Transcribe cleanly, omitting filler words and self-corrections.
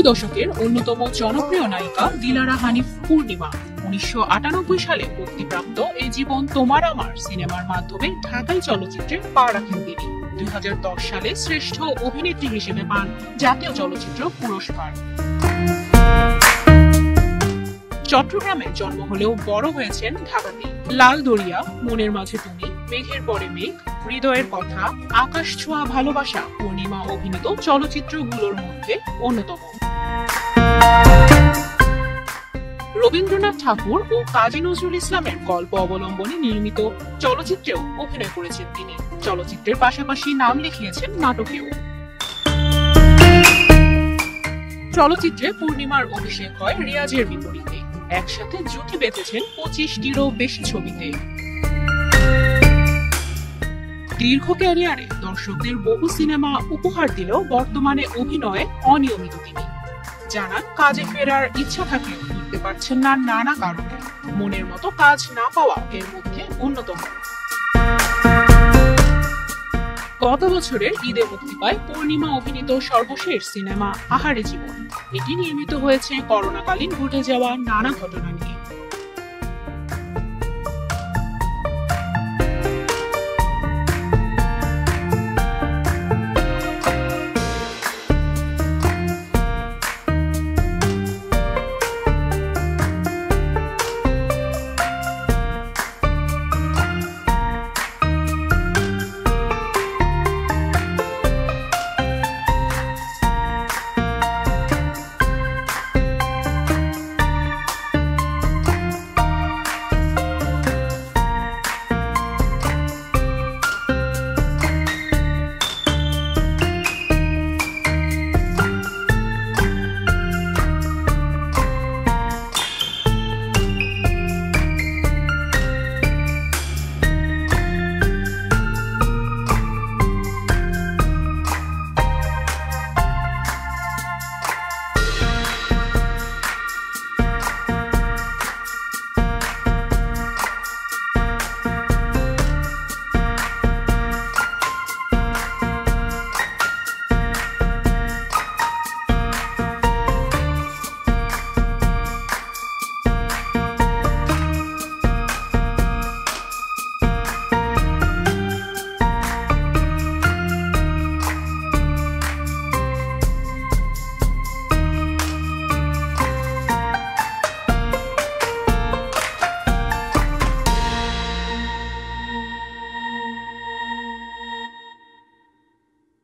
দশকের অন্যতম জনপ্রিয় নায়িকা দিলারা হানিফ পূর্ণিমা 1998 সালে মুক্তিপ্রাপ্ত এই জীবন তোমার আমার সিনেমার মাধ্যমে ঢাকাই চলচ্চিত্রে পা রাখেন তিনি। 2010 সালে শ্রেষ্ঠ অভিনেত্রী হিসেবে পান জাতীয় চলচ্চিত্র পুরস্কার। চট্টগ্রামে জন্ম হলেও বড় হয়েছেন ঢাকাতেই। লাল দরিয়া, মনের মাঝে তুমি, মেঘের পরে মেঘ, হৃদয়ের কথা, আকাশ ছোঁয়া ভালোবাসা পূর্ণিমা অভিনীত চলচ্চিত্রগুলোর মধ্যে অন্যতম। রবীন্দ্রনাথ ঠাকুর ও কাজী নজরুল ইসলামের গল্প অবলম্বনে নির্মিত চলচ্চিত্রেও অভিনয় করেছেন তিনি। চলচ্চিত্রের পাশাপাশি নাম লিখিয়েছেন নাটকেও। চলচ্চিত্রে পূর্ণিমার অভিষেক হয় রিয়াজের বিপরীতে। একসাথে জুটি বেঁধেছেন 25টিরও বেশি ছবিতে। দীর্ঘ ক্যারিয়ারে দর্শকদের বহু সিনেমা উপহার দিলেও বর্তমানে অভিনয়ে অনিয়মিত তিনি। জানান কাজে ফেরার ইচ্ছা থাকলেও ফিরতে পারছেন না নানা কারণে। মনের মতো কাজ না পাওয়া এর মধ্যে অন্যতম। গত বছরের ঈদে মুক্তি পায় পূর্ণিমা অভিনীত সর্বশেষ সিনেমা আহারে জীবন। এটি নির্মিত হয়েছে করোনাকালীন ঘটে যাওয়া নানা ঘটনা নিয়ে।